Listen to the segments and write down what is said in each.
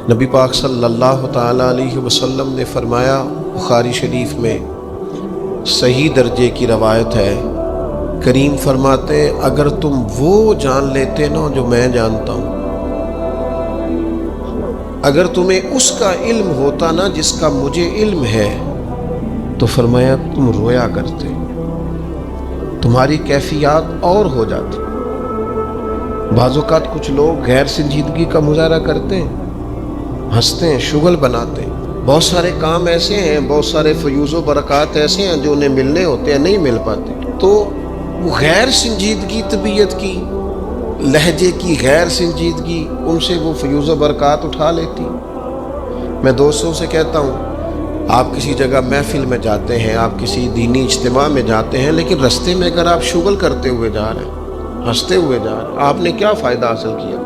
نبی پاک صلی اللہ تعالی علیہ وسلم نے فرمایا، بخاری شریف میں صحیح درجے کی روایت ہے، کریم فرماتے ہیں اگر تم وہ جان لیتے نا جو میں جانتا ہوں، اگر تمہیں اس کا علم ہوتا نا جس کا مجھے علم ہے، تو فرمایا تم رویا کرتے، تمہاری کیفیات اور ہو جاتی۔ بعض اوقات کچھ لوگ غیر سنجیدگی کا مظاہرہ کرتے ہیں، ہنستے ہیں، شغل بناتے ہیں، بہت سارے کام ایسے ہیں، بہت سارے فیوز و برکات ایسے ہیں جو انہیں ملنے ہوتے ہیں، نہیں مل پاتے، تو وہ غیر سنجیدگی طبیعت کی، لہجے کی غیر سنجیدگی، ان سے وہ فیوز و برکات اٹھا لیتی۔ میں دوستوں سے کہتا ہوں، آپ کسی جگہ محفل میں جاتے ہیں، آپ کسی دینی اجتماع میں جاتے ہیں، لیکن رستے میں اگر آپ شغل کرتے ہوئے جا رہے ہیں، ہنستے ہوئے جا رہے ہیں، آپ نے کیا فائدہ حاصل کیا؟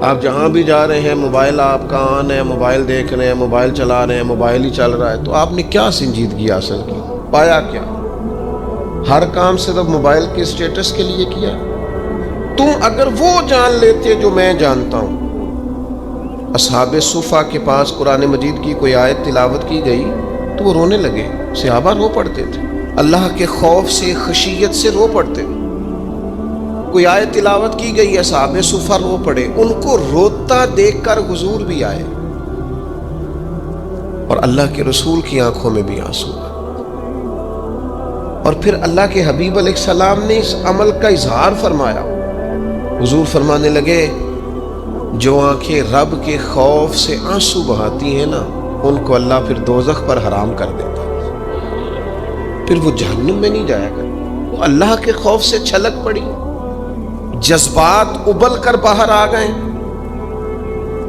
آپ جہاں بھی جا رہے ہیں، موبائل آپ کا آن ہے، موبائل دیکھ رہے ہیں، موبائل چلا رہے ہیں، موبائل ہی چل رہا ہے، تو آپ نے کیا سنجیدگی حاصل کی؟ پایا کیا؟ ہر کام صرف موبائل کے اسٹیٹس کے لیے کیا؟ تم اگر وہ جان لیتے جو میں جانتا ہوں۔ اصحاب صفا کے پاس قرآن مجید کی کوئی آیت تلاوت کی گئی تو وہ رونے لگے، صحابہ رو پڑتے تھے، اللہ کے خوف سے، خشیت سے رو پڑتے تھے۔ کوئی آیت تلاوت کی گئی، اصحاب صفا رو پڑے، ان کو روتا دیکھ کر حضور بھی آئے اور اللہ کے رسول کی آنکھوں میں بھی آنسو۔ اور پھر اللہ کے حبیب علیہ السلام نے اس عمل کا اظہار فرمایا، حضور فرمانے لگے جو آنکھیں رب کے خوف سے آنسو بہاتی ہیں نا، ان کو اللہ پھر دوزخ پر حرام کر دیتا، پھر وہ جہنم میں نہیں جایا کرتا، وہ اللہ کے خوف سے چھلک پڑی، جذبات ابل کر باہر آ گئے۔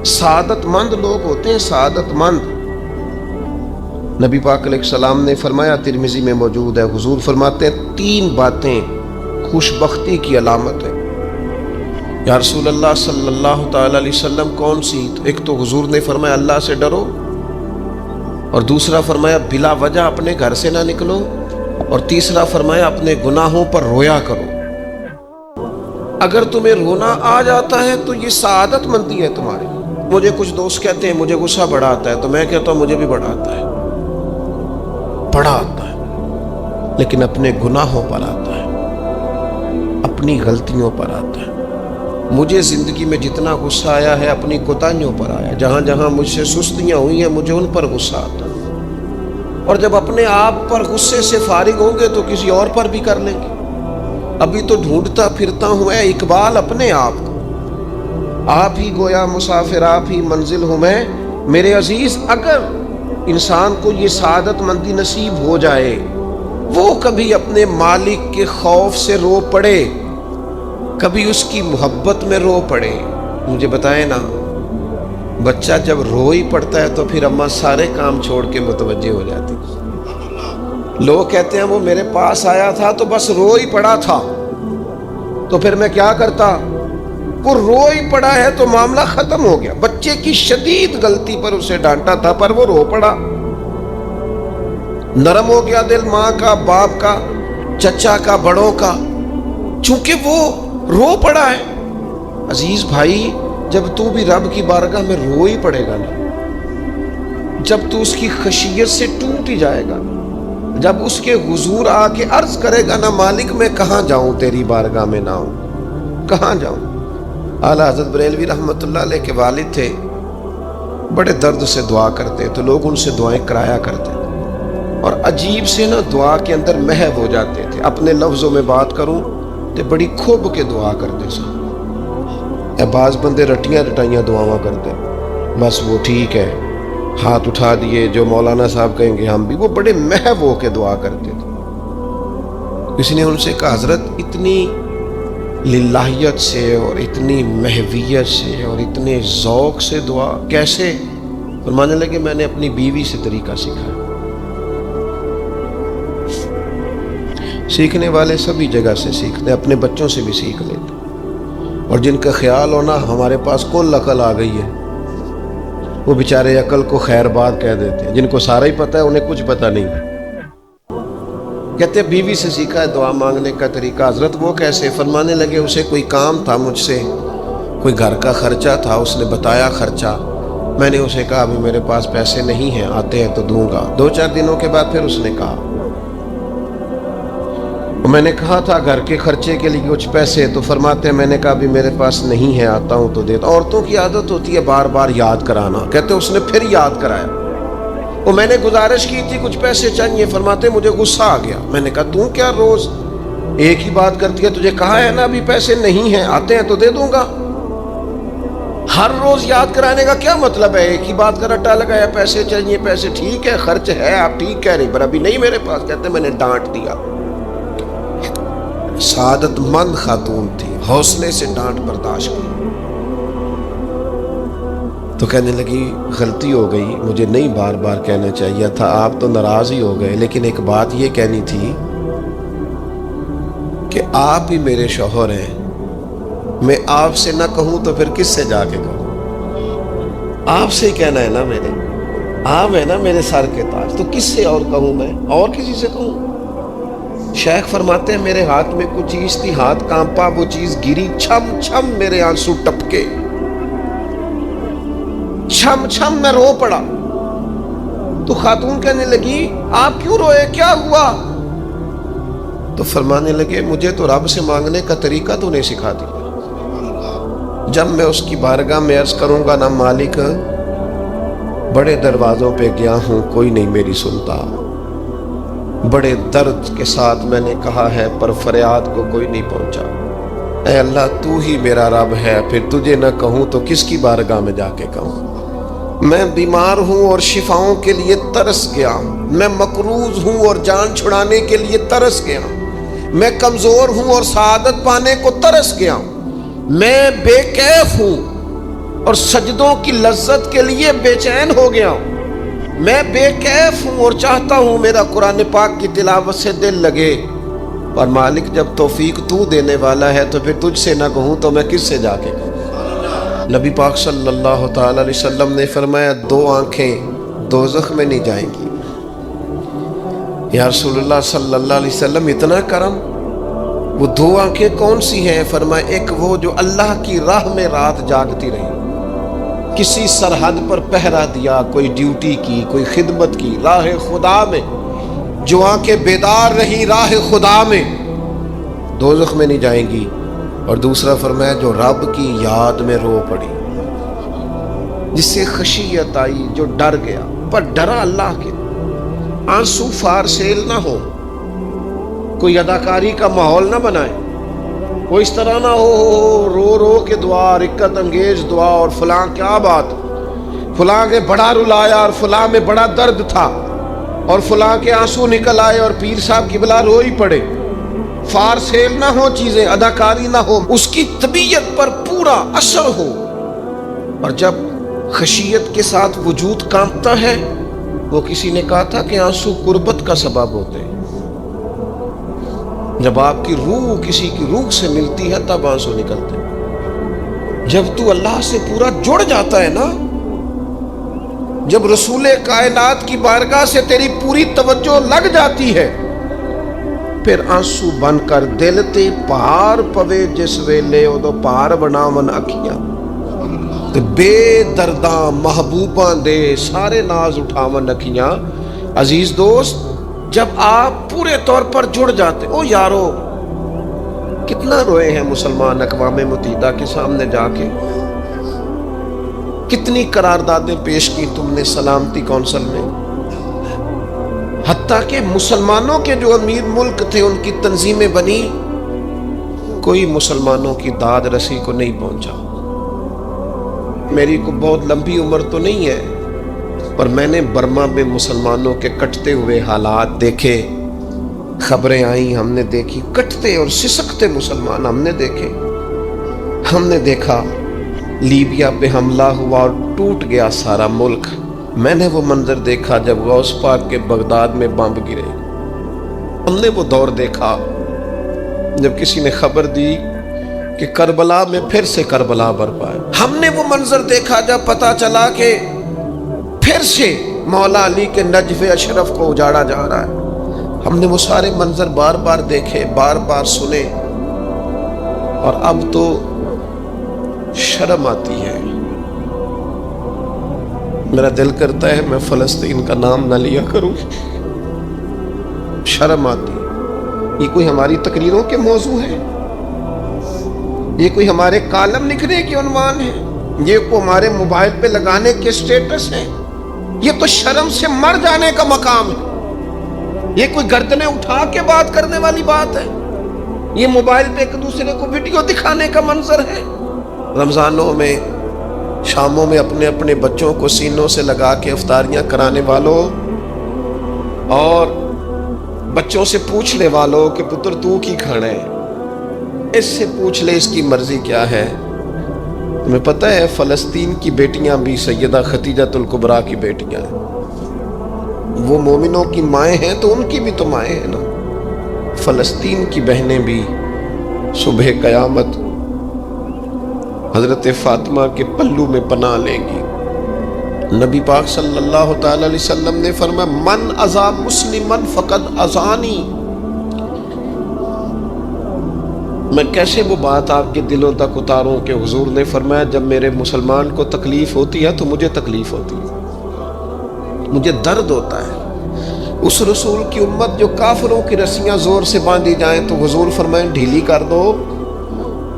سعادت مند لوگ ہوتے ہیں، سعادت مند۔ نبی پاک علیہ السلام نے فرمایا، ترمذی میں موجود ہے، حضور فرماتے ہیں 3 باتیں خوش بختی کی علامت ہے۔ یا رسول اللہ صلی اللہ تعالی علیہ وسلم کون سی؟ تو ایک تو حضور نے فرمایا اللہ سے ڈرو، اور دوسرا فرمایا بلا وجہ اپنے گھر سے نہ نکلو، اور تیسرا فرمایا اپنے گناہوں پر رویا کرو۔ اگر تمہیں رونا آ جاتا ہے تو یہ سعادت مندی ہے تمہاری۔ مجھے کچھ دوست کہتے ہیں مجھے غصہ بڑا آتا ہے، تو میں کہتا ہوں مجھے بھی بڑا آتا ہے، بڑا آتا ہے، لیکن اپنے گناہوں پر آتا ہے، اپنی غلطیوں پر آتا ہے۔ مجھے زندگی میں جتنا غصہ آیا ہے اپنی کوتاہیوں پر آیا، جہاں جہاں مجھ سے سستیاں ہوئی ہیں مجھے ان پر غصہ آتا ہے، اور جب اپنے آپ پر غصے سے فارغ ہوں گے تو کسی اور پر بھی کر لیں گے۔ ابھی تو ڈھونڈتا پھرتا ہوں اے اقبال اپنے آپ کو، آپ ہی گویا مسافر، آپ ہی منزل ہوں میں۔ میرے عزیز، اگر انسان کو یہ سعادت مندی نصیب ہو جائے، وہ کبھی اپنے مالک کے خوف سے رو پڑے، کبھی اس کی محبت میں رو پڑے۔ مجھے بتائیں نا، بچہ جب رو ہی پڑتا ہے تو پھر اماں سارے کام چھوڑ کے متوجہ ہو جاتی۔ لوگ کہتے ہیں وہ میرے پاس آیا تھا تو بس رو ہی پڑا تھا، تو پھر میں کیا کرتا؟ وہ رو ہی پڑا ہے تو معاملہ ختم ہو گیا۔ بچے کی شدید غلطی پر اسے ڈانٹا تھا پر وہ رو پڑا، نرم ہو گیا دل ماں کا، باپ کا، چچا کا، بڑوں کا، چونکہ وہ رو پڑا ہے۔ عزیز بھائی، جب تو بھی رب کی بارگاہ میں رو ہی پڑے گا نا، جب تو اس کی خشیت سے ٹوٹ ہی جائے گا، جب اس کے حضور آ کے عرض کرے گا نا مالک میں کہاں جاؤں تیری بارگاہ میں نہ ہوں، کہاں جاؤں؟ اعلیٰ حضرت بریلوی رحمۃ اللہ علیہ کے والد تھے، بڑے درد سے دعا کرتے تو لوگ ان سے دعائیں کرایا کرتے، اور عجیب سے نا دعا کے اندر محو ہو جاتے تھے۔ اپنے لفظوں میں بات کروں تو بڑی کھوب کے دعا کرتے سن۔ بعض بندے رٹیاں رٹائیاں دعاواں کرتے، بس وہ ٹھیک ہے، ہاتھ اٹھا دیے، جو مولانا صاحب کہیں گے ہم بھی، وہ بڑے محو ہو کے دعا کرتے تھے۔ کسی نے ان سے کہا حضرت اتنی للہیت سے اور اتنی محویت سے اور اتنے ذوق سے دعا کیسے؟ فرمانے لگے میں نے اپنی بیوی سے طریقہ سیکھا۔ سیکھنے والے سبھی جگہ سے سیکھتے، اپنے بچوں سے بھی سیکھ لیتے، اور جن کا خیال ہونا ہمارے پاس کل عقل آ گئی ہے، وہ بیچارے عقل کو خیر بات کہہ دیتے ہیں، جن کو سارا ہی پتہ ہے انہیں کچھ پتہ نہیں ہے۔ کہتے بیوی سے سیکھا ہے دعا مانگنے کا طریقہ۔ حضرت وہ کیسے؟ فرمانے لگے اسے کوئی کام تھا مجھ سے، کوئی گھر کا خرچہ تھا، اس نے بتایا خرچہ، میں نے اسے کہا ابھی میرے پاس پیسے نہیں ہیں، آتے ہیں تو دوں گا۔ 2-4 دنوں کے بعد پھر اس نے کہا، میں نے کہا تھا گھر کے خرچے کے لیے کچھ پیسے، تو فرماتے ہیں میں نے کہا ابھی میرے پاس نہیں ہے، آتا ہوں تو دیتا۔ عورتوں کی عادت ہوتی ہے بار بار یاد کرانا، کہتے اس نے پھر یاد کرایا، وہ میں نے گزارش کی تھی کچھ پیسے چاہیے، فرماتے مجھے غصہ آ گیا۔ میں نے کہا تم کیا روز ایک ہی بات کرتی ہے، تجھے کہا ہے نا ابھی پیسے نہیں ہیں، آتے ہیں تو دے دوں گا۔ ہر روز یاد کرانے کا کیا مطلب ہے؟ ایک ہی بات کا رٹا لگایا، پیسے چاہیے پیسے، ٹھیک ہے خرچ ہے، آپ ٹھیک کہہ رہی، پر ابھی نہیں میرے پاس۔ کہتے میں نے ڈانٹ دیا۔ سعادت مند خاتون تھی، حوصلے سے ڈانٹ برداشت کی، تو کہنے لگی غلطی ہو گئی، مجھے نہیں بار بار کہنا چاہیے تھا، آپ تو ناراض ہی ہو گئے، لیکن ایک بات یہ کہنی تھی کہ آپ ہی میرے شوہر ہیں، میں آپ سے نہ کہوں تو پھر کس سے جا کے کہوں؟ آپ سے ہی کہنا ہے نا، میرے آپ ہے نا میرے سر کے تاج، تو کس سے اور کہوں؟ میں اور کسی سے کہوں؟ شیخ فرماتے ہیں میرے ہاتھ میں کچھ چیز تھی، ہاتھ کانپا، وہ چیز گری، چھم چھم میرے آنسو ٹپکے، چھم چھم میں رو پڑا۔ تو خاتون کہنے لگی آپ کیوں روئے، کیا ہوا؟ تو فرمانے لگے مجھے تو رب سے مانگنے کا طریقہ تو نہیں سکھا دیا، جب میں اس کی بارگاہ میں عرض کروں گا نا مالک بڑے دروازوں پہ گیا ہوں کوئی نہیں میری سنتا، بڑے درد کے ساتھ میں نے کہا ہے پر فریاد کو کوئی نہیں پہنچا، اے اللہ تو ہی میرا رب ہے، پھر تجھے نہ کہوں تو کس کی بارگاہ میں جا کے کہوں؟ میں بیمار ہوں اور شفاؤں کے لیے ترس گیا، میں مقروض ہوں اور جان چھڑانے کے لیے ترس گیا، میں کمزور ہوں اور سعادت پانے کو ترس گیا، میں بے کیف ہوں اور سجدوں کی لذت کے لیے بے چین ہو گیا ہوں، میں بے کیف ہوں اور چاہتا ہوں میرا قرآن پاک کی تلاوت سے دل لگے، اور مالک جب توفیق تو دینے والا ہے تو پھر تجھ سے نہ کہوں تو میں کس سے جا کے کہوں؟ نبی پاک صلی اللہ تعالی علیہ وسلم نے فرمایا 2 آنکھیں دوزخ میں نہیں جائیں گی۔ یا رسول اللہ صلی اللہ علیہ وسلم اتنا کرم، وہ 2 آنکھیں کون سی ہیں؟ فرمایا ایک وہ جو اللہ کی راہ میں رات جاگتی رہی، کسی سرحد پر پہرا دیا، کوئی ڈیوٹی کی، کوئی خدمت کی راہ خدا میں، جو آنکھیں بیدار رہی راہ خدا میں، دوزخ میں نہیں جائیں گی۔ اور دوسرا فرمایا جو رب کی یاد میں رو پڑی، جس سے خشیت آئی، جو ڈر گیا، پر ڈرا اللہ کے، آنسو فار سیل نہ ہو، کوئی اداکاری کا ماحول نہ بنائے، وہ اس طرح نہ ہو رو رو کے دعا، رکت انگیز دعا، اور فلاں کیا بات، فلاں کے بڑا رلایا اور فلاں میں بڑا درد تھا اور فلاں کے آنسو نکل آئے اور پیر صاحب کی بلا رو ہی پڑے، فار سیل نہ ہو چیزیں، اداکاری نہ ہو، اس کی طبیعت پر پورا اثر ہو۔ اور جب خشیت کے ساتھ وجود کانپتا ہے، وہ کسی نے کہا تھا کہ آنسو قربت کا سبب ہوتے ہیں، جب آپ کی روح کسی کی روح سے ملتی ہے تب آنسو نکلتے ہیں۔ جب تو اللہ سے پورا جڑ جاتا ہے نا، جب رسول کائنات کی بارگاہ سے تیری پوری توجہ لگ جاتی ہے، پھر آنسو بن کر دل تے پار پوے جس ویلے ادو پار بناون اکھیاں، تے بے درداں محبوباں دے سارے ناز اٹھاون اکھیاں۔ عزیز دوست، جب آپ پورے طور پر جڑ جاتے، او یارو کتنا روئے ہیں مسلمان اقوام متحدہ کے سامنے جا کے، کتنی قراردادیں پیش کی تم نے سلامتی کونسل میں، حتیٰ کہ مسلمانوں کے جو امیر ملک تھے ان کی تنظیمیں بنی، کوئی مسلمانوں کی داد رسی کو نہیں پہنچا۔ میری کو بہت لمبی عمر تو نہیں ہے، پر میں نے برما میں مسلمانوں کے کٹتے ہوئے حالات دیکھے، خبریں آئیں، ہم نے دیکھی، کٹتے اور سسکتے مسلمان ہم نے دیکھے۔ ہم نے دیکھا لیبیا پہ حملہ ہوا اور ٹوٹ گیا سارا ملک۔ میں نے وہ منظر دیکھا جب غوث پاک کے بغداد میں بمب گرے۔ ہم نے وہ دور دیکھا جب کسی نے خبر دی کہ کربلا میں پھر سے کربلا برپا ہے۔ ہم نے وہ منظر دیکھا جب پتا چلا کہ پھر سے مولا علی کے نجف اشرف کو اجاڑا جا رہا ہے۔ ہم نے وہ سارے منظر بار بار دیکھے، بار بار سنے، اور اب تو شرم آتی ہے میرا دل کرتا ہے میں فلسطین کا نام نہ لیا کروں، شرم آتی ہے۔ یہ کوئی ہماری تقریروں کے موضوع ہے؟ یہ کوئی ہمارے کالم لکھنے کے عنوان ہے؟ یہ کوئی ہمارے موبائل پہ لگانے کے سٹیٹس ہے؟ یہ تو شرم سے مر جانے کا مقام ہے۔ یہ کوئی گردنیں اٹھا کے بات کرنے والی بات ہے؟ یہ موبائل پہ ایک دوسرے کو ویڈیو دکھانے کا منظر ہے؟ رمضانوں میں، شاموں میں اپنے اپنے بچوں کو سینوں سے لگا کے افطاریاں کرانے والوں اور بچوں سے پوچھنے والوں کہ پتر تو کی کھانا ہے، اس سے پوچھ لے اس کی مرضی کیا ہے۔ تمہیں پتہ ہے فلسطین کی بیٹیاں بھی سیدہ خدیجۃ الکبریٰ کی بیٹیاں ہیں، وہ مومنوں کی مائیں ہیں تو ان کی بھی تو مائیں ہیں نا۔ فلسطین کی بہنیں بھی صبح قیامت حضرت فاطمہ کے پلو میں پناہ لیں گی۔ نبی پاک صلی اللہ تعالی علیہ وسلم نے فرمایا من اذا مسلمن فقد اذانی۔ میں کیسے وہ بات آپ کے دلوں تک اتاروں کہ حضور نے فرمایا جب میرے مسلمان کو تکلیف ہوتی ہے تو مجھے تکلیف ہوتی ہے، مجھے درد ہوتا ہے۔ اس رسول کی امت جو کافروں کی رسیاں زور سے باندھی جائیں تو حضور فرمائیں ڈھیلی کر دو،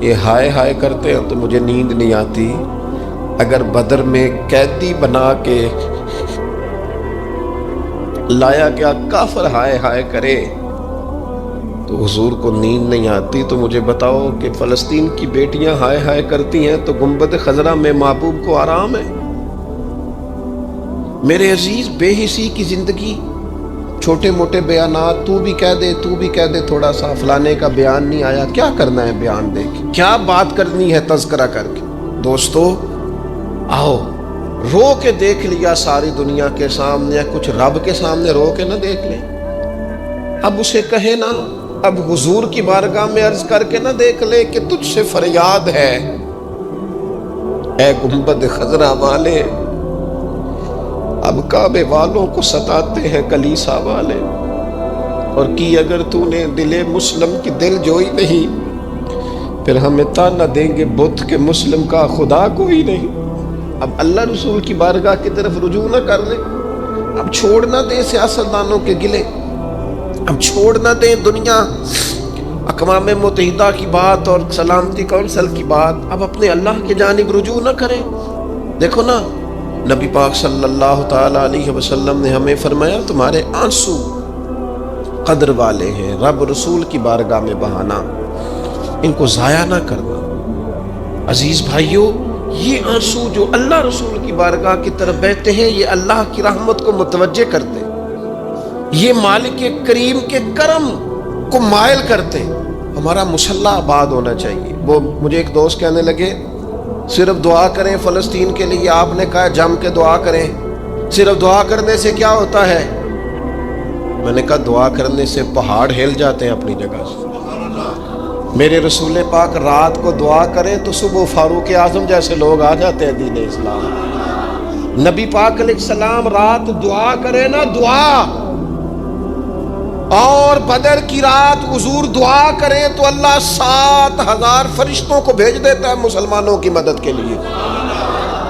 یہ ہائے ہائے کرتے ہیں تو مجھے نیند نہیں آتی۔ اگر بدر میں قیدی بنا کے لایا گیا کافر ہائے ہائے کرے تو حضور کو نیند نہیں آتی، تو مجھے بتاؤ کہ فلسطین کی بیٹیاں ہائے ہائے کرتی ہیں تو گنبد خضرا میں محبوب کو آرام ہے؟ میرے عزیز، بے حسی کی زندگی، چھوٹے موٹے بیانات، تو بھی کہہ دے تھوڑا سا فلانے کا بیان نہیں آیا، کیا کرنا ہے بیان دے کے؟ کیا بات کرنی ہے تذکرہ کر کے؟ دوستو آؤ، رو کے دیکھ لیا ساری دنیا کے سامنے، کچھ رب کے سامنے رو کے نہ دیکھ لیں؟ اب اسے کہے نا، اب حضور کی بارگاہ میں عرض کر کے نہ دیکھ لے کہ تجھ سے فریاد ہے اے گنبد خضرا والے، اب کعبے والوں کو ستاتے ہیں کلیسا والے، اور کی اگر تو نے دل مسلم کی دل جوئی نہیں، پھر ہمیں تانا دیں گے بت کہ مسلم کا خدا کوئی نہیں۔ اب اللہ رسول کی بارگاہ کی طرف رجوع نہ کر لیں، اب چھوڑ نہ دیں سیاستدانوں کے گلے، اب چھوڑ نہ دیں دنیا اقوام متحدہ کی بات اور سلامتی کونسل کی بات، اب اپنے اللہ کی جانب رجوع نہ کریں۔ دیکھو نا، نبی پاک صلی اللہ تعالی علیہ وسلم نے ہمیں فرمایا تمہارے آنسو قدر والے ہیں، رب رسول کی بارگاہ میں بہانا، ان کو ضائع نہ کرنا۔ عزیز بھائیو، یہ آنسو جو اللہ رسول کی بارگاہ کی طرف بہتے ہیں، یہ اللہ کی رحمت کو متوجہ کرتے، یہ مالک کریم کے کرم کو مائل کرتے۔ ہمارا مسلح آباد ہونا چاہیے۔ وہ مجھے ایک دوست کہنے لگے صرف دعا کریں فلسطین کے لیے، آپ نے کہا جم کے دعا کریں، صرف دعا کرنے سے کیا ہوتا ہے؟ میں نے کہا دعا کرنے سے پہاڑ ہل جاتے ہیں اپنی جگہ سے۔ میرے رسول پاک رات کو دعا کریں تو صبح فاروق اعظم جیسے لوگ آ جاتے ہیں دین اسلام۔ نبی پاک علیہ السلام رات دعا کریں نا، دعا، اور بدر کی رات حضور دعا کریں تو اللہ 7,000 فرشتوں کو بھیج دیتا ہے مسلمانوں کی مدد کے لیے۔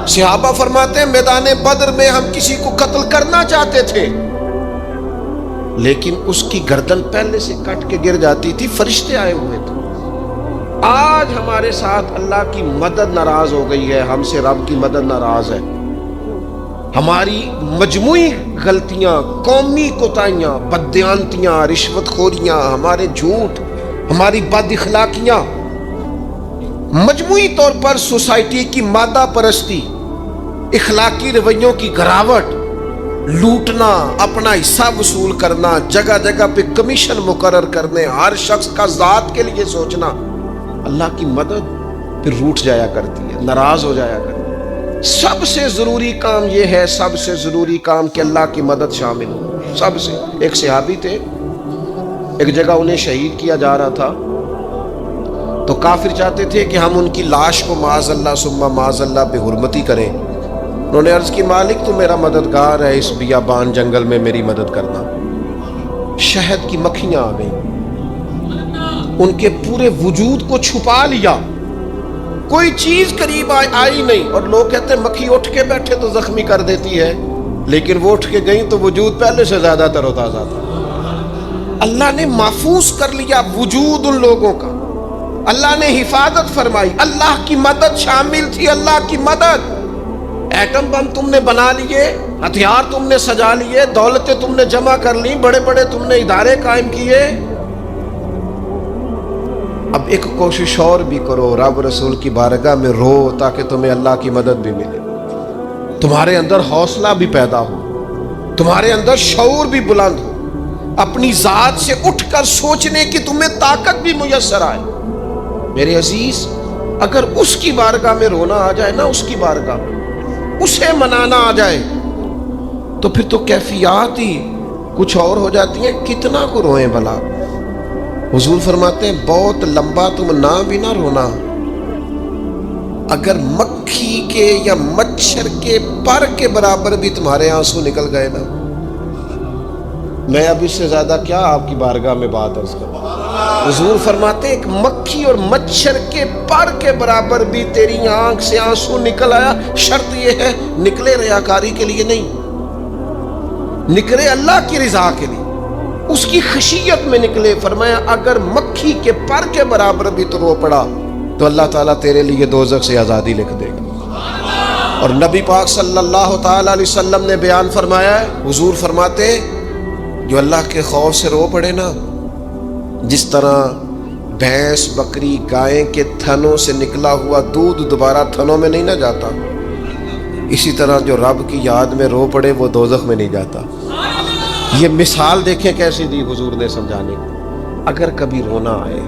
صحابہ فرماتے ہیں میدان بدر میں ہم کسی کو قتل کرنا چاہتے تھے لیکن اس کی گردن پہلے سے کٹ کے گر جاتی تھی، فرشتے آئے ہوئے تھے۔ آج ہمارے ساتھ اللہ کی مدد ناراض ہو گئی ہے، ہم سے رب کی مدد ناراض ہے۔ ہماری مجموعی غلطیاں، قومی کوتاہیاں، بددیانتیاں، رشوت خوریاں، ہمارے جھوٹ، ہماری بد اخلاقیاں، مجموعی طور پر سوسائٹی کی مادہ پرستی، اخلاقی رویوں کی گراوٹ، لوٹنا، اپنا حصہ وصول کرنا، جگہ جگہ پہ کمیشن مقرر کرنے، ہر شخص کا ذات کے لیے سوچنا، اللہ کی مدد پھر روٹ جایا کرتی ہے، ناراض ہو جایا کرتی ہے۔ سب سے ضروری کام یہ ہے، سب سے ضروری کام کہ اللہ کی مدد شامل ہو۔ سب سے، ایک صحابی تھے، ایک جگہ انہیں شہید کیا جا رہا تھا تو کافر چاہتے تھے کہ ہم ان کی لاش کو معاذ اللہ ثم معاذ اللہ بے حرمتی کریں۔ انہوں نے عرض کی مالک تو میرا مددگار ہے، اس بیابان جنگل میں میری مدد کرنا۔ شہد کی مکھیاں آ گئیں، ان کے پورے وجود کو چھپا لیا، کوئی چیز قریب آئی نہیں. اور لوگ کہتے ہیں مکھی اٹھ کے بیٹھے تو زخمی کر دیتی ہے، لیکن وہ اٹھ کے گئیں تو وجود پہلے سے زیادہ تر و تازہ تھا. اللہ نے محفوظ کر لیا وجود ان لوگوں کا، اللہ نے حفاظت فرمائی، اللہ کی مدد شامل تھی. اللہ کی مدد. ایٹم بم تم نے بنا لیے، ہتھیار تم نے سجا لیے، دولتیں تم نے جمع کر لی، بڑے بڑے تم نے ادارے قائم کیے. اب ایک کوشش اور بھی کرو، رب رسول کی بارگاہ میں رو تاکہ تمہیں اللہ کی مدد بھی ملے، تمہارے اندر حوصلہ بھی پیدا ہو، تمہارے اندر شعور بھی بلند ہو، اپنی ذات سے اٹھ کر سوچنے کی تمہیں طاقت بھی میسر آئے. میرے عزیز، اگر اس کی بارگاہ میں رونا آ جائے نا، اس کی بارگاہ میں اسے منانا آ جائے، تو پھر تو کیفیات ہی کچھ اور ہو جاتی ہیں. کتنا کو روئیں بھلا. حضور فرماتے ہیں بہت لمبا تم نہ بھی نہ رونا، اگر مکھی کے یا مچھر کے پر کے برابر بھی تمہارے آنسو نکل گئے نا، میں اب اس سے زیادہ کیا آپ کی بارگاہ میں بات عرض کروں. حضور فرماتے ہیں ایک مکھی اور مچھر کے پر کے برابر بھی تیری آنکھ سے آنسو نکل آیا، شرط یہ ہے نکلے ریاکاری کے لیے نہیں، نکلے اللہ کی رضا کے لیے، اس کی خشیت میں نکلے. فرمایا اگر مکھی کے پر کے برابر بھی تو رو پڑا تو اللہ تعالیٰ تیرے لیے دوزخ سے آزادی لکھ دے گا. اور نبی پاک صلی اللہ تعالیٰ علیہ وسلم نے بیان فرمایا ہے، حضور فرماتے جو اللہ کے خوف سے رو پڑے نا، جس طرح بھینس بکری گائے کے تھنوں سے نکلا ہوا دودھ دوبارہ تھنوں میں نہیں نہ جاتا، اسی طرح جو رب کی یاد میں رو پڑے وہ دوزخ میں نہیں جاتا. یہ مثال دیکھیں کیسی دی حضور نے سمجھانے کی. اگر کبھی رونا آئے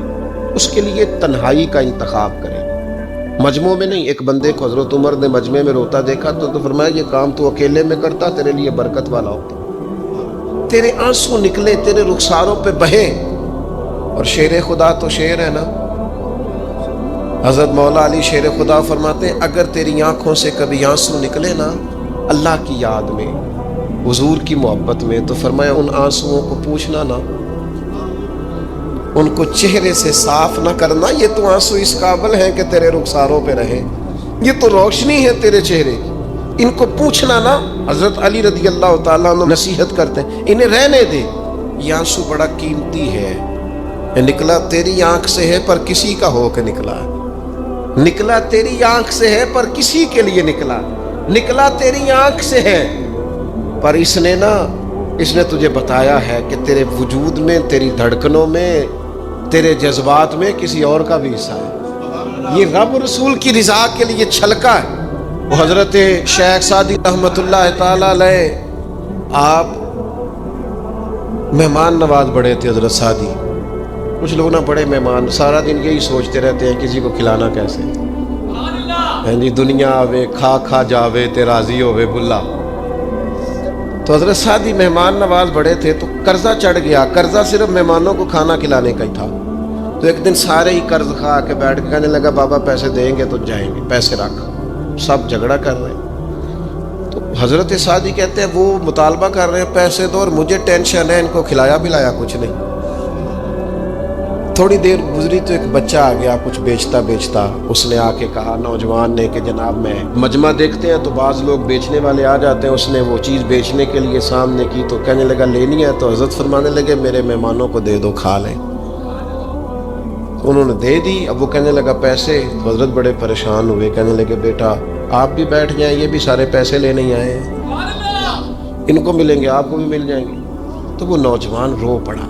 اس کے لیے تنہائی کا انتخاب کریں، مجمع میں نہیں. ایک بندے کو حضرت عمر نے مجمع میں روتا دیکھا تو فرمایا یہ کام تو اکیلے میں کرتا تیرے لیے برکت والا ہوتا، تیرے آنسو نکلے، تیرے رخساروں پہ بہیں. اور شیر خدا تو شیر ہے نا، حضرت مولا علی شیر خدا فرماتے ہیں اگر تیری آنکھوں سے کبھی آنسو نکلے نا اللہ کی یاد میں، حضور کی محبت میں، تو فرمایا ان آنسوؤں کو پوچھنا نا، ان کو چہرے سے صاف نہ کرنا. یہ تو آنسو اس قابل ہیں کہ تیرے رخساروں پہ رہیں، یہ تو روشنی ہے تیرے چہرے کی، ان کو پوچھنا نا. حضرت علی رضی اللہ تعالیٰ عنہ نصیحت کرتے ہیں انہیں رہنے دے، یہ آنسو بڑا قیمتی ہے، یہ نکلا تیری آنکھ سے ہے پر کسی کا ہو کے نکلا ہے، نکلا تیری آنکھ سے ہے پر کسی کے لیے نکلا، نکلا تیری آنکھ سے ہے پر اس نے تجھے بتایا ہے کہ تیرے وجود میں، تیری دھڑکنوں میں، تیرے جذبات میں کسی اور کا بھی حصہ ہے. یہ رب رسول کی رضا کے لیے چھلکا ہے. وہ حضرت شیخ سعدی رحمۃ اللہ تعالی علیہ آپ مہمان نواز بڑے تھے. حضرت سعدی کچھ لوگ نا بڑے مہمان، سارا دن یہی سوچتے رہتے ہیں کسی کو کھلانا کیسے، جی دنیا آوے کھا کھا جاوے تے راضی ہووے بلا. تو حضرت سعدی مہمان نواز بڑے تھے تو قرضہ چڑھ گیا. قرضہ صرف مہمانوں کو کھانا کھلانے کا ہی تھا. تو ایک دن سارے ہی قرض کھا کے بیٹھ کے کہنے لگا بابا پیسے دیں گے تو جائیں گے، پیسے رکھ. سب جھگڑا کر رہے ہیں. تو حضرت سعدی کہتے ہیں وہ مطالبہ کر رہے ہیں پیسے دو اور مجھے ٹینشن ہے، ان کو کھلایا پلایا کچھ نہیں. تھوڑی دیر گزری تو ایک بچہ آ گیا کچھ بیچتا بیچتا. اس نے آ کے کہا نوجوان نے کہ جناب میں مجمع دیکھتے ہیں تو بعض لوگ بیچنے والے آ جاتے ہیں، اس نے وہ چیز بیچنے کے لیے سامنے کی تو کہنے لگا لینی ہے. تو حضرت فرمانے لگے میرے مہمانوں کو دے دو کھا لیں. انہوں نے دے دی. اب وہ کہنے لگا پیسے. تو حضرت بڑے پریشان ہوئے، کہنے لگے بیٹا آپ بھی بیٹھ جائیں، یہ بھی سارے پیسے لینے ہی آئے ہیں، ان کو ملیں گے آپ کو بھی مل جائیں گے. تو وہ نوجوان رو پڑا.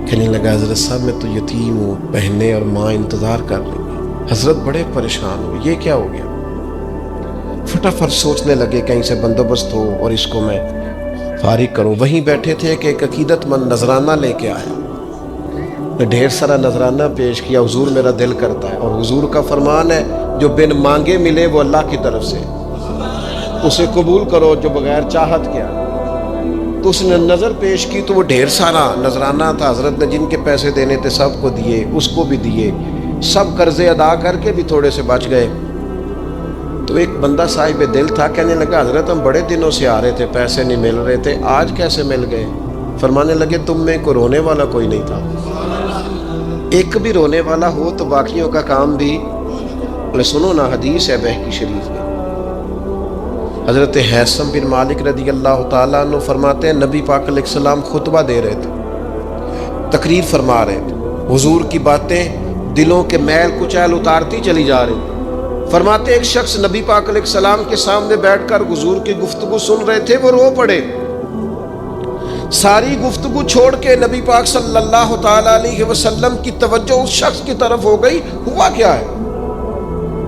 کہنے لگا حضرت صاحب میں تو یتیم ہوں، بہنیں اور ماں انتظار کر رہی ہیں. حضرت بڑے پریشان ہوئے، یہ کیا ہو گیا؟ فٹافٹ سوچنے لگے کہیں سے بندوبست ہو اور اس کو میں فارغ کروں. وہیں بیٹھے تھے کہ ایک عقیدت مند نذرانہ لے کے آیا. ڈھیر سارا نذرانہ پیش کیا. حضور میرا دل کرتا ہے، اور حضور کا فرمان ہے جو بن مانگے ملے وہ اللہ کی طرف سے، اسے قبول کرو جو بغیر چاہت کیا. تو اس نے نظر پیش کی تو وہ ڈھیر سارا نذرانہ تھا. حضرت نے جن کے پیسے دینے تھے سب کو دیے، اس کو بھی دیے، سب قرضے ادا کر کے بھی تھوڑے سے بچ گئے. تو ایک بندہ صاحب دل تھا، کہنے لگا حضرت ہم بڑے دنوں سے آ رہے تھے، پیسے نہیں مل رہے تھے، آج کیسے مل گئے؟ فرمانے لگے تم میں کو رونے والا کوئی نہیں تھا. ایک بھی رونے والا ہو تو باقیوں کا کام بھی سنو نا. حدیث ہے بہقی شریف میں, حضرت حیثم بن مالک رضی اللہ تعالیٰ عنہ فرماتے ہیں نبی پاک علیہ السلام خطبہ دے رہے تھے, تقریر فرما رہے تھے, حضور کی باتیں دلوں کے میل کچیل اتارتی چلی جا رہی. فرماتے ایک شخص نبی پاک علیہ السلام کے سامنے بیٹھ کر حضور کی گفتگو سن رہے تھے, وہ رو پڑے. ساری گفتگو چھوڑ کے نبی پاک صلی اللہ تعالیٰ علیہ وسلم کی توجہ اس شخص کی طرف ہو گئی. ہوا کیا ہے؟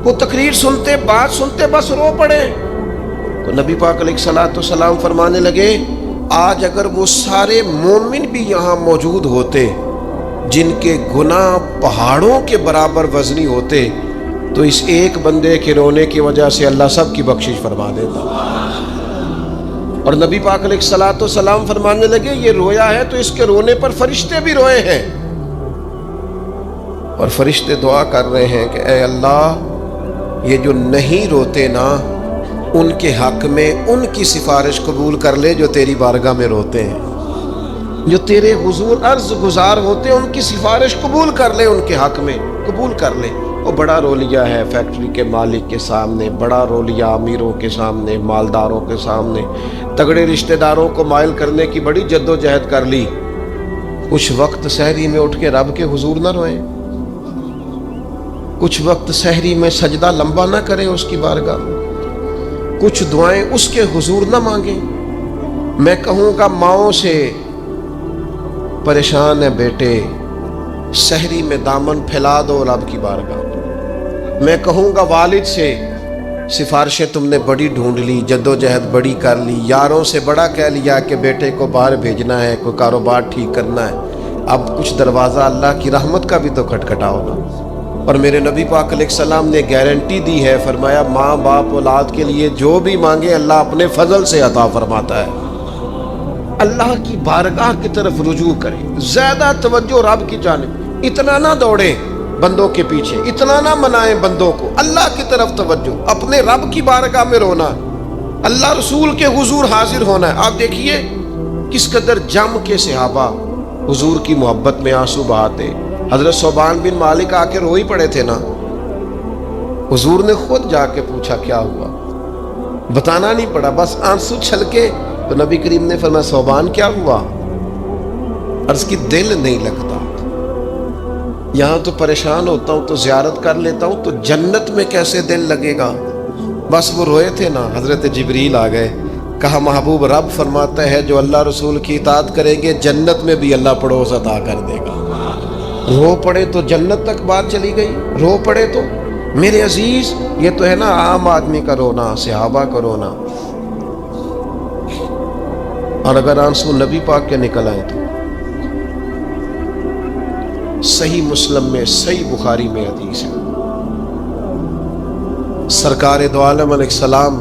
وہ تقریر سنتے, بات سنتے بس رو پڑے. تو نبی پاک علیہ السلام فرمانے لگے آج اگر وہ سارے مومن بھی یہاں موجود ہوتے جن کے گناہ پہاڑوں کے برابر وزنی ہوتے تو اس ایک بندے کے رونے کی وجہ سے اللہ سب کی بخشش فرما دیتا. اور نبی پاک علیہ السلام فرمانے لگے یہ رویا ہے تو اس کے رونے پر فرشتے بھی روئے ہیں, اور فرشتے دعا کر رہے ہیں کہ اے اللہ یہ جو نہیں روتے نا ان کے حق میں ان کی سفارش قبول کر لے جو تیری بارگاہ میں روتے ہیں, جو تیرے حضور عرض گزار ہوتے ہیں ان کی سفارش قبول کر لے, ان کے حق میں قبول کر لے. وہ بڑا رو لیا ہے فیکٹری کے مالک کے سامنے, بڑا رو لیا امیروں کے سامنے, مالداروں کے سامنے, تگڑے رشتہ داروں کو مائل کرنے کی بڑی جد و جہد کر لی. کچھ وقت سحری میں اٹھ کے رب کے حضور نہ روئیں, کچھ وقت سحری میں سجدہ لمبا نہ کریں اس کی بارگاہ میں, کچھ دعائیں اس کے حضور نہ مانگیں. میں کہوں گا ماؤں سے پریشان ہے بیٹے, سحری میں دامن پھیلا دو رب کی بارگاہ. میں کہوں گا والد سے سفارشیں تم نے بڑی ڈھونڈ لی, جد و جہد بڑی کر لی, یاروں سے بڑا کہہ لیا کہ بیٹے کو باہر بھیجنا ہے, کوئی کاروبار ٹھیک کرنا ہے, اب کچھ دروازہ اللہ کی رحمت کا بھی تو کھٹکھٹاؤ نا. اور میرے نبی پاک علیہ السلام نے گارنٹی دی ہے, فرمایا ماں باپ اولاد کے لیے جو بھی مانگے اللہ اپنے فضل سے عطا فرماتا ہے. اللہ کی بارگاہ کی طرف رجوع کریں, زیادہ توجہ رب کی جانب, اتنا نہ دوڑیں بندوں کے پیچھے, اتنا نہ منائیں بندوں کو, اللہ کی طرف توجہ, اپنے رب کی بارگاہ میں رونا, اللہ رسول کے حضور حاضر ہونا ہے. آپ دیکھیے کس قدر جم کے صحابہ حضور کی محبت میں آنسو بہاتے. حضرت ثوبان بن مالک آ کے روئی پڑے تھے نا, حضور نے خود جا کے پوچھا کیا ہوا, بتانا نہیں پڑا, بس آنسو چھلکے. تو نبی کریم نے فرمایا ثوبان کیا ہوا؟ عرض کی دل نہیں لگتا, یہاں تو پریشان ہوتا ہوں تو زیارت کر لیتا ہوں, تو جنت میں کیسے دل لگے گا. بس وہ روئے تھے نا, حضرت جبریل آ گئے, کہا محبوب رب فرماتا ہے جو اللہ رسول کی اطاعت کریں گے جنت میں بھی اللہ پڑوس عطا کر دے گا. رو پڑے تو جنت تک بات چلی گئی, رو پڑے تو میرے عزیز یہ تو ہے نا عام آدمی کا رونا, صحابہ کا رونا. اور اگر آنسو نبی پاک کے نکل آئے تو صحیح مسلم میں, صحیح بخاری میں حدیث ہے, سرکار دو عالم علیہ السلام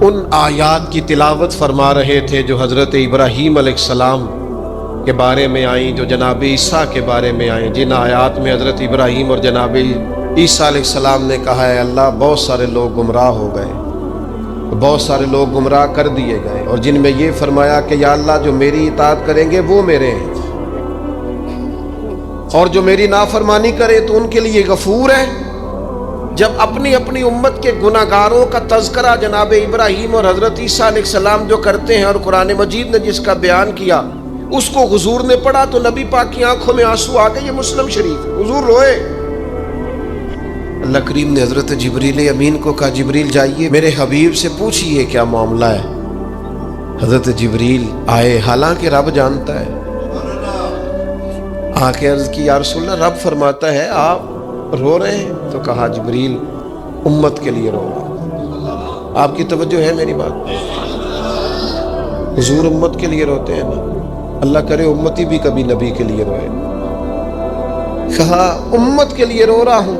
ان آیات کی تلاوت فرما رہے تھے جو حضرت ابراہیم علیہ السلام کے بارے میں آئیں, جو جناب عیسیٰ کے بارے میں آئیں, جن آیات میں حضرت ابراہیم اور جناب عیسیٰ علیہ السلام نے کہا ہے اللہ بہت سارے لوگ گمراہ ہو گئے, بہت سارے لوگ گمراہ کر دیے گئے, اور جن میں یہ فرمایا کہ یا اللہ جو میری اطاعت کریں گے وہ میرے ہیں, اور جو میری نافرمانی کرے تو ان کے لیے غفور ہے. جب اپنی اپنی امت کے گناہگاروں کا تذکرہ جناب ابراہیم اور حضرت عیسیٰ علیہ السلام جو کرتے ہیں, اور قرآن مجید نے جس کا بیان کیا اس کو حضور نے پڑھا تو نبی پاک کی آنکھوں میں آنسو آ گئے. یہ مسلم شریف, حضور روئے. اللہ کریم نے حضرت جبریل امین کو کہا جبریل جائیے میرے حبیب سے پوچھئے کیا معاملہ ہے. حضرت جبریل آئے, حالانکہ رب جانتا ہے, آ کے عرض کی یا رسول اللہ رب فرماتا ہے آپ رو رہے ہیں, تو کہا جبریل امت کے لیے رو رہا. آپ کی توجہ ہے میری بات, حضور امت کے لیے روتے ہیں نا, اللہ کرے امتی بھی کبھی نبی کے لیے روئے. کہا امت کے لیے رو رہا ہوں.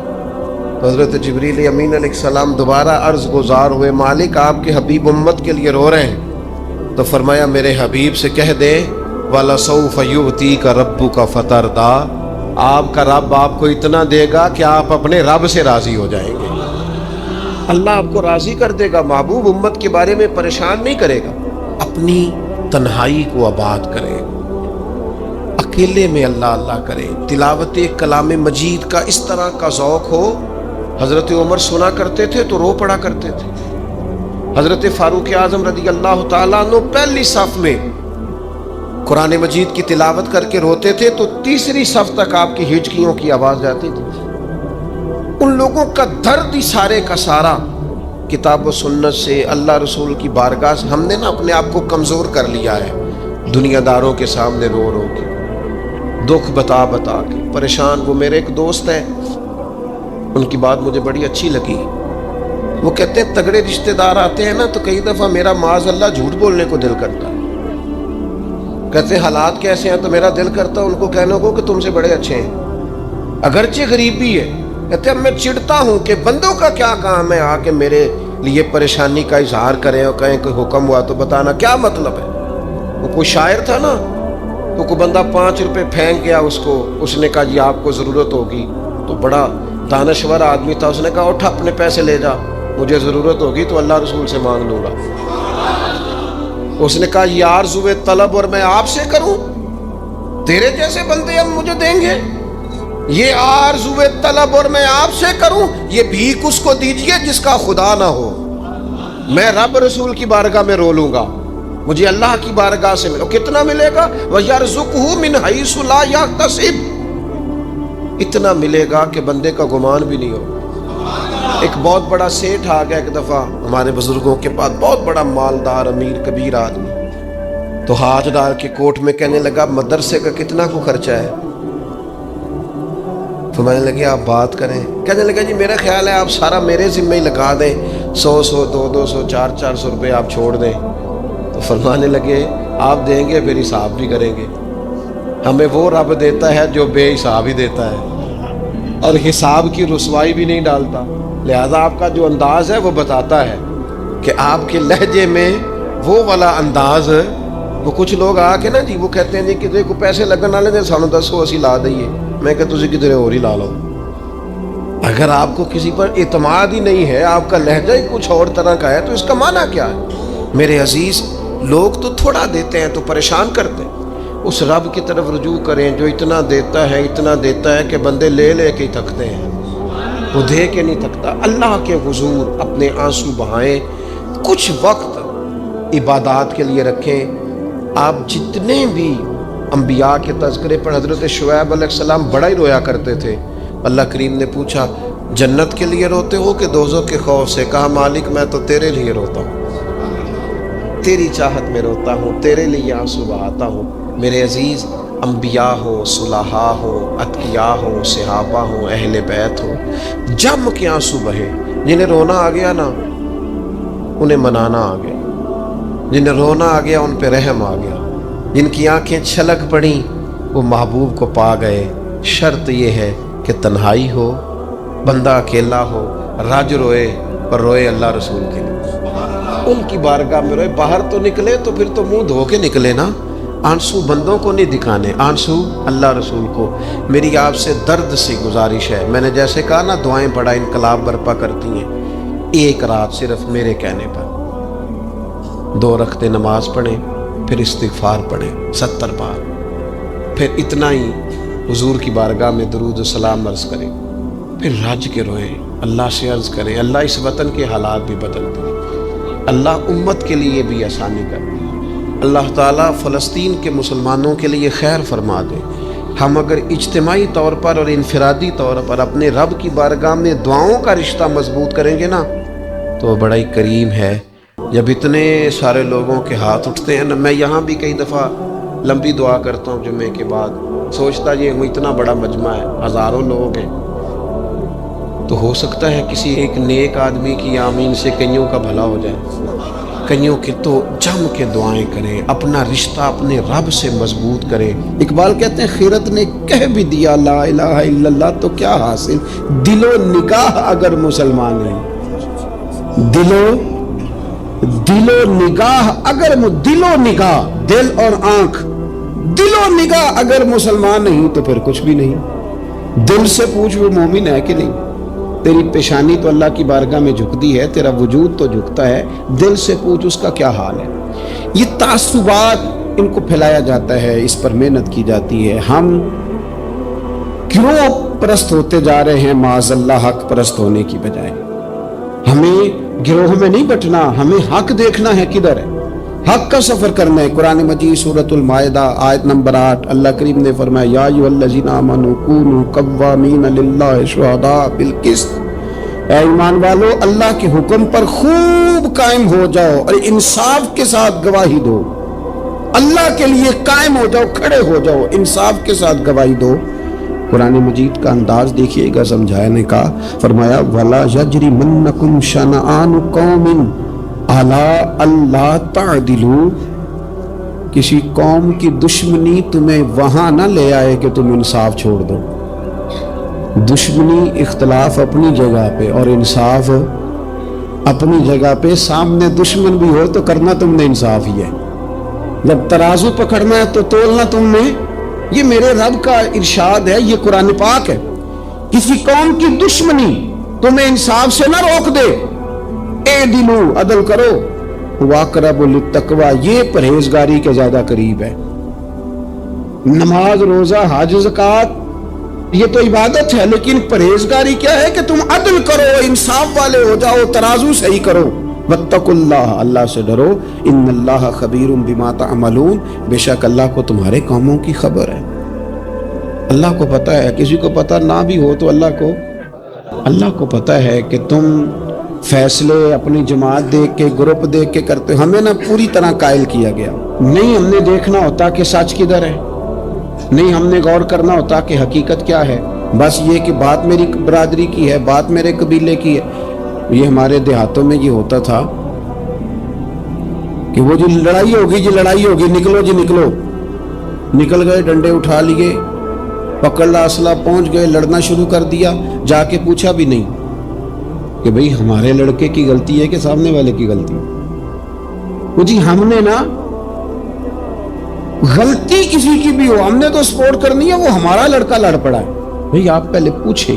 حضرت جبریل امین علیہ السلام دوبارہ عرض گزار ہوئے مالک آپ کے حبیب امت کے لیے رو رہے ہیں, تو فرمایا میرے حبیب سے کہہ دے وَلَسَوْفَ يُؤْتِيكَ رَبُّكَ فَتَرْضَىٰ, آپ کا رب آپ کو اتنا دے گا کہ آپ اپنے رب سے راضی ہو جائیں گے. اللہ آپ کو راضی کر دے گا. محبوب امت کے بارے میں پریشان نہیں کرے گا, اپنی تنہائی کو آباد کرے, اکیلے میں اللہ اللہ کریں، تلاوت کلام مجید کا اس طرح کا ذوق ہو۔ حضرت عمر سنا کرتے تھے تو رو پڑا کرتے تھے۔ حضرت فاروق اعظم رضی اللہ تعالیٰ عنہ پہلی صف میں قرآن مجید کی تلاوت کر کے روتے تھے تو تیسری صف تک آپ کی ہچکیوں کی آواز جاتی تھی۔ ان لوگوں کا درد ہی سارے کا سارا کتاب و سنت سے، اللہ رسول کی بارگاہ سے ہم نے نا اپنے آپ کو کمزور کر لیا ہے، دنیا داروں کے سامنے رو رو کے، دکھ بتا بتا کے پریشان۔ وہ میرے ایک دوست ہے، ان کی بات مجھے بڑی اچھی لگی۔ وہ کہتے ہیں تگڑے رشتہ دار آتے ہیں نا تو کئی دفعہ میرا معاذ اللہ جھوٹ بولنے کو دل کرتا ہے۔ کہتے ہیں حالات کیسے ہیں تو میرا دل کرتا ہے ان کو کہنے کو کہ تم سے بڑے اچھے ہیں، اگرچہ غریب بھی ہے۔ کہتے ہیں میں چڑھتا ہوں کہ بندوں کا کیا کام ہے آ کے میرے لیے پریشانی کا اظہار کریں اور کہیں کہ حکم ہوا تو بتانا کیا مطلب ہے۔ وہ کوئی شاعر تھا نا، تو کوئی بندہ 5 روپے پھینک گیا اس کو، اس نے کہا جی آپ کو ضرورت ہوگی، تو بڑا دانشور آدمی تھا، اس نے کہا اٹھا اپنے پیسے لے جا، مجھے ضرورت ہوگی تو اللہ رسول سے مانگ لوں گا۔ اس نے کہا یہ آرزوئے طلب اور میں آپ سے کروں، تیرے جیسے بندے ہم مجھے دیں گے؟ یہ آرزوئے طلب اور میں آپ سے کروں، یہ بھیک اس کو دیجئے جس کا خدا نہ ہو۔ میں رب رسول کی بارگاہ میں رو لوں گا، مجھے اللہ کی بارگاہ سے ملو۔ کتنا ملے گا؟ وَيَرْزُقْهُ مِنْ حَيْثُ لَا يَحْتَسِبُ، اتنا ملے گا کہ بندے کا گمان بھی نہیں ہو۔ ایک بہت بڑا سیٹھ آ گیا ایک دفعہ ہمارے بزرگوں کے پاس، بہت بڑا مالدار امیر کبیر آدمی، تو ہاتھ ڈال کے کوٹ میں کہنے لگا مدرسے کا کتنا کو خرچہ ہے؟ تو میں نے لگے آپ بات کریں۔ کہنے لگا جی میرا خیال ہے آپ سارا میرے ذمہ ہی لگا دیں، 100 200 400 روپے آپ چھوڑ دیں۔ تو فرمانے لگے آپ دیں گے پھر حساب بھی کریں گے، ہمیں وہ رب دیتا ہے جو بے حساب ہی دیتا ہے اور حساب کی رسوائی بھی نہیں ڈالتا، لہذا آپ کا جو انداز ہے وہ بتاتا ہے کہ آپ کے لہجے میں وہ والا انداز۔ وہ کچھ لوگ آ کے نا جی وہ کہتے ہیں جی کسی کو پیسے لگن والے دے سانو دسو اسی لا دئیے، میں کہ تسی کدھر اور ہی لا لو۔ اگر آپ کو کسی پر اعتماد ہی نہیں ہے، آپ کا لہجہ ہی کچھ اور طرح کا ہے، تو اس کا معنی کیا ہے؟ میرے عزیز، لوگ تو تھوڑا دیتے ہیں تو پریشان کرتے ہیں، اس رب کی طرف رجوع کریں جو اتنا دیتا ہے کہ بندے لے لے کے ہی تھکتے ہیں، وہ دے کے نہیں تھکتا۔ اللہ کے حضور اپنے آنسو بہائیں، کچھ وقت عبادات کے لیے رکھیں۔ آپ جتنے بھی انبیاء کے تذکرے پر، حضرت شعیب علیہ السلام بڑا ہی رویا کرتے تھے۔ اللہ کریم نے پوچھا جنت کے لیے روتے ہو کہ دوزخ کے خوف سے؟ کہا مالک میں تو تیرے لیے روتا ہوں، تیری چاہت میں روتا ہوں، تیرے لیے آنسو بہاتا ہوں۔ میرے عزیز، انبیاء ہوں، صلحاء ہوں، اتقیاء ہوں، صحابہ ہوں، اہل بیت ہوں، جم کے آنسو بہے۔ جنہیں رونا آ گیا نا انہیں منانا آ گیا، جنہیں رونا آ گیا ان پہ رحم آ گیا، جن کی آنکھیں چھلک پڑیں وہ محبوب کو پا گئے۔ شرط یہ ہے کہ تنہائی ہو، بندہ اکیلا ہو، رج روئے اور روئے اللہ رسول کے لیے، ان کی بارگاہ میں روئے۔ باہر تو نکلے تو پھر تو منہ دھو کے نکلے نا، آنسو بندوں کو نہیں دکھانے، آنسو اللہ رسول کو۔ میری آپ سے درد سی گزارش ہے، میں نے جیسے کہا نا دعائیں بڑا انقلاب برپا کرتی ہیں، ایک رات صرف میرے کہنے پر 2 رکعتیں نماز پڑھیں، پھر استغفار پڑھیں 70 بار، پھر اتنا ہی حضور کی بارگاہ میں درود و سلام عرض کریں، پھر رج کے روئیں، اللہ سے عرض کریں اللہ اس وطن کے حالات بھی بدل دیں، اللہ امت کے لیے بھی آسانی کر دیں، اللہ تعالیٰ فلسطین کے مسلمانوں کے لیے خیر فرما دے۔ ہم اگر اجتماعی طور پر اور انفرادی طور پر اپنے رب کی بارگاہ میں دعاؤں کا رشتہ مضبوط کریں گے نا تو بڑا ہی کریم ہے۔ جب اتنے سارے لوگوں کے ہاتھ اٹھتے ہیں نا، میں یہاں بھی کئی دفعہ لمبی دعا کرتا ہوں جمعے کے بعد، سوچتا یہ ہوں اتنا بڑا مجمع ہے، ہزاروں لوگ ہیں، تو ہو سکتا ہے کسی ایک نیک آدمی کی آمین سے کئیوں کا بھلا ہو جائے، کئیوں کی تو جم کے دعائیں کریں، اپنا رشتہ اپنے رب سے مضبوط کریں۔ اقبال کہتے ہیں خیرت نے کہہ بھی دیا لا الہ الا اللہ تو کیا حاصل، دل و نگاہ اگر مسلمان ہیں، دل و نگاہ اگر دل و نگاہ، دل اور آنکھ، دل و نگاہ اگر مسلمان نہیں تو پھر کچھ بھی نہیں۔ دل سے پوچھ وہ مومن ہے کہ نہیں، تیری پیشانی تو اللہ کی بارگاہ میں جھکتی ہے، تیرا وجود تو جھکتا ہے، دل سے پوچھ اس کا کیا حال ہے۔ یہ تعصبات ان کو پھیلایا جاتا ہے، اس پر محنت کی جاتی ہے. ہم گروہ پرست ہوتے جا رہے ہیں معاذ اللہ حق پرست ہونے کی بجائے. ہمیں گروہ میں نہیں بٹنا، ہمیں حق دیکھنا ہے کدھر ہے، حق کا سفر کرنا ہے. قرآن مجید سورۃ المائدہ آیت نمبر 8 اللہ کریم نے فرمایا یا ایھا الذین آمنوا کونوا قوامین للہ شہداء بالقسط. اے ایمان والو اللہ کے حکم پر خوب قائم ہو جاؤ اور انصاف کے ساتھ گواہی دو. اللہ کے لیے قائم ہو جاؤ، کھڑے ہو جاؤ، انصاف کے ساتھ گواہی دو. قرآن مجید کا انداز دیکھیے گا سمجھانے کا. فرمایا وَلَا يَجْرِمَنَّكُمْ شَنَآنُ قَوْمٍ عَلَىٰ أَلَّا تَعْدِلُوا. کسی قوم کی دشمنی تمہیں وہاں نہ لے آئے کہ تم انصاف چھوڑ دو. دشمنی اختلاف اپنی جگہ پہ اور انصاف اپنی جگہ پہ. سامنے دشمن بھی ہو تو کرنا تم نے انصاف ہی ہے. جب ترازو پکڑنا ہے تو تولنا تم نے. یہ میرے رب کا ارشاد ہے، یہ قرآن پاک ہے. کسی قوم کی دشمنی تمہیں انصاف سے نہ روک دے. اعدلوا، عدل کرو. واقرب للتقوی، یہ پرہیزگاری کے زیادہ قریب ہے. نماز، روزہ، حج، زکوٰۃ یہ تو عبادت ہے، لیکن پرہیزگاری کیا ہے کہ تم عدل کرو، انصاف والے ہو جاؤ، ترازو صحیح کرو. واتقوا اللہ، اللہ سے ڈرو. ان اللہ خبیر بما تعملون، بے شک اللہ کو تمہارے کاموں کی خبر ہے. اللہ کو پتہ ہے. کسی کو پتہ نہ بھی ہو تو اللہ کو پتہ ہے کہ تم فیصلے اپنی جماعت دیکھ کے، گروپ دیکھ کے کرتے ہو. ہمیں نہ پوری طرح قائل کیا گیا. نہیں ہم نے دیکھنا ہوتا کہ سچ کدھر ہے، نہیں ہم نے غور کرنا ہوتا کہ حقیقت کیا ہے. بس یہ کہ بات میری برادری کی ہے، بات میرے قبیلے کی ہے. یہ ہمارے دیہاتوں میں یہ ہوتا تھا کہ وہ جی لڑائی ہوگی، نکلو جی نکلو. نکل گئے، ڈنڈے اٹھا لیے، پکڑ لا اسلحہ، پہنچ گئے، لڑنا شروع کر دیا. جا کے پوچھا بھی نہیں کہ بھئی ہمارے لڑکے کی غلطی ہے کہ سامنے والے کی غلطی. وہ جی ہم نے نا غلطی کسی کی بھی ہو، ہم نے تو سپورٹ کرنی ہے، وہ ہمارا لڑکا لڑ پڑا ہے. بھئی آپ پہلے پوچھیں،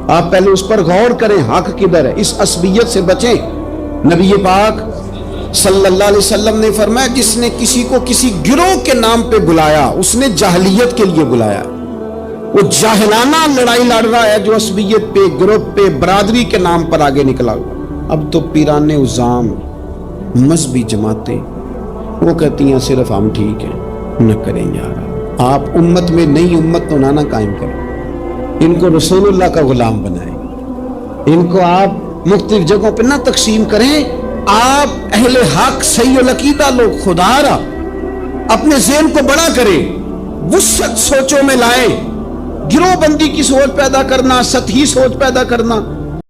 آپ پہلے اس پر غور کریں حق کدھر ہے. اس عصبیت سے بچیں. نبی پاک صلی اللہ علیہ وسلم نے فرمایا جس نے کسی کو کسی گروہ کے نام پہ بلایا اس نے جاہلیت کے لیے بلایا. وہ جاہلانہ لڑائی لڑ رہا ہے جو عصبیت پہ، گروپ پہ، برادری کے نام پر آگے نکلا ہوا. اب تو پیران عظام، مذہبی جماعتیں وہ کہتی ہیں صرف ہم ٹھیک ہیں. نہ کریں یار. آپ امت میں نئی امت نہ قائم کریں. ان کو رسول اللہ کا غلام بنائیں. ان کو آپ مختلف جگہوں پہ نہ تقسیم کریں. آپ اہل حق صحیح العقیدہ لوگ خدا را اپنے ذہن کو بڑا کریں، وسعت سوچوں میں لائیں. گروہ بندی کی سوچ پیدا کرنا، سطحی سوچ پیدا کرنا